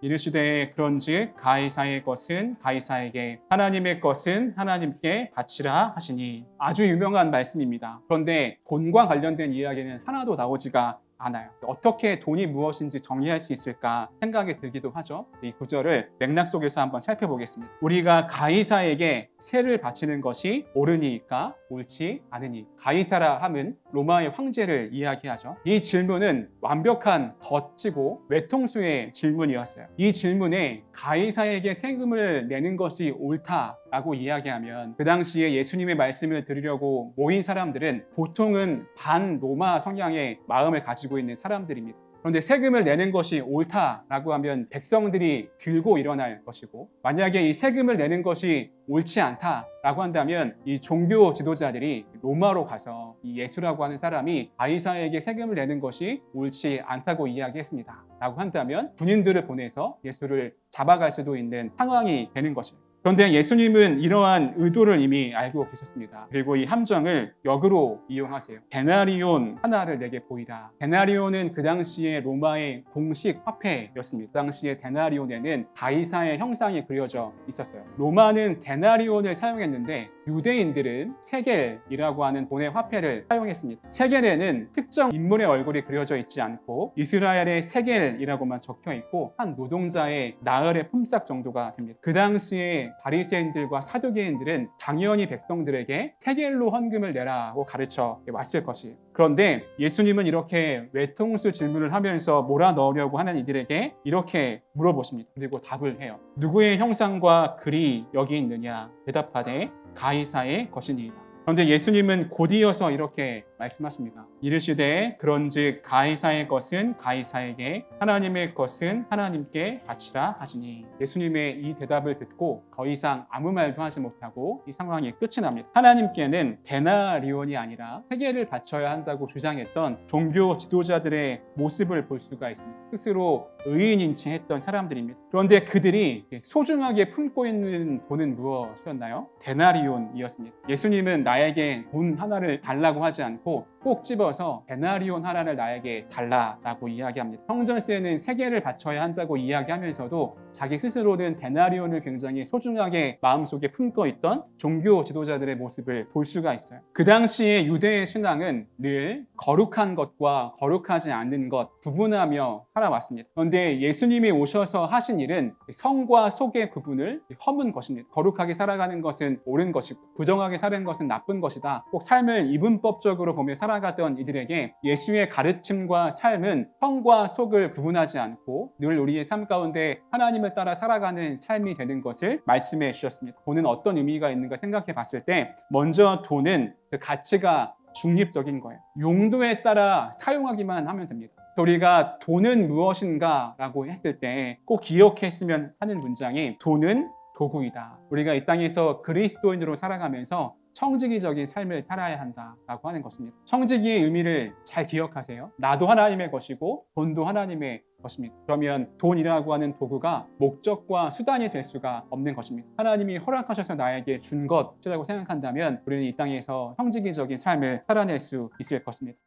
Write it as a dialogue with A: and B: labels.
A: 이르시되 그런즉 가이사의 것은 가이사에게 하나님의 것은 하나님께 바치라 하시니. 아주 유명한 말씀입니다. 그런데 돈과 관련된 이야기는 하나도 나오지가 않아요. 어떻게 돈이 무엇인지 정리할 수 있을까 생각이 들기도 하죠. 이 구절을 맥락 속에서 한번 살펴보겠습니다. 우리가 가이사에게 세를 바치는 것이 옳으니까 옳지 않으니. 가이사라 함은 로마의 황제를 이야기하죠. 이 질문은 완벽한 덧치고 외통수의 질문이었어요. 이 질문에 가이사에게 세금을 내는 것이 옳다라고 이야기하면 그 당시에 예수님의 말씀을 들으려고 모인 사람들은 보통은 반 로마 성향의 마음을 가지고 있는 사람들입니다. 그런데 세금을 내는 것이 옳다라고 하면 백성들이 들고 일어날 것이고, 만약에 이 세금을 내는 것이 옳지 않다라고 한다면 이 종교 지도자들이 로마로 가서 이 예수라고 하는 사람이 가이사에게 세금을 내는 것이 옳지 않다고 이야기했습니다 라고 한다면 군인들을 보내서 예수를 잡아갈 수도 있는 상황이 되는 것입니다. 그런데 예수님은 이러한 의도를 이미 알고 계셨습니다. 그리고 이 함정을 역으로 이용하세요. 데나리온 하나를 내게 보이라. 데나리온은 그 당시에 로마의 공식 화폐였습니다. 그 당시에 데나리온에는 가이사의 형상이 그려져 있었어요. 로마는 데나리온을 사용했는데 유대인들은 세겔이라고 하는 돈의 화폐를 사용했습니다. 세겔에는 특정 인물의 얼굴이 그려져 있지 않고 이스라엘의 세겔이라고만 적혀 있고 한 노동자의 나흘의 품삯 정도가 됩니다. 그 당시에 바리새인들과 사두개인들은 당연히 백성들에게 세겔로 헌금을 내라고 가르쳐 왔을 것이에요. 그런데 예수님은 이렇게 외통수 질문을 하면서 몰아넣으려고 하는 이들에게 이렇게 물어보십니다. 그리고 답을 해요. 누구의 형상과 글이 여기 있느냐? 대답하되 가이사의 것이니이다. 그런데 예수님은 곧이어서 이렇게 말씀하십니다. 이르시되 그런즉 가이사의 것은 가이사에게 하나님의 것은 하나님께 바치라 하시니. 예수님의 이 대답을 듣고 더 이상 아무 말도 하지 못하고 이 상황이 끝이 납니다. 하나님께는 데나리온이 아니라 세겔을 바쳐야 한다고 주장했던 종교 지도자들의 모습을 볼 수가 있습니다. 스스로 의인인치했던 사람들입니다. 그런데 그들이 소중하게 품고 있는 돈은 무엇이었나요? 데나리온이었습니다. 예수님은 나에게 돈 하나를 달라고 하지 않고 꼭 집어서 데나리온 하나를 나에게 달라라고 이야기합니다. 성전세는 세겔을 바쳐야 한다고 이야기하면서도 자기 스스로는 데나리온을 굉장히 소중하게 마음속에 품고 있던 종교 지도자들의 모습을 볼 수가 있어요. 그 당시에 유대의 신앙은 늘 거룩한 것과 거룩하지 않는 것 구분하며 살아왔습니다. 그런데 예수님이 오셔서 하신 일은 성과 속의 구분을 허문 것입니다. 거룩하게 살아가는 것은 옳은 것이고 부정하게 사는 것은 나쁜 것이다. 꼭 삶을 이분법적으로 보며 살아가던 이들에게 예수의 가르침과 삶은 성과 속을 구분하지 않고 늘 우리의 삶 가운데 하나님을 따라 살아가는 삶이 되는 것을 말씀해 주셨습니다. 돈은 어떤 의미가 있는가 생각해 봤을 때 먼저 돈은 그 가치가 중립적인 거예요. 용도에 따라 사용하기만 하면 됩니다. 우리가 돈은 무엇인가 라고 했을 때 꼭 기억했으면 하는 문장이 돈은 도구이다. 우리가 이 땅에서 그리스도인으로 살아가면서 청지기적인 삶을 살아야 한다라고 하는 것입니다. 청지기의 의미를 잘 기억하세요. 나도 하나님의 것이고 돈도 하나님의 것입니다. 그러면 돈이라고 하는 도구가 목적과 수단이 될 수가 없는 것입니다. 하나님이 허락하셔서 나에게 준 것이라고 생각한다면 우리는 이 땅에서 청지기적인 삶을 살아낼 수 있을 것입니다.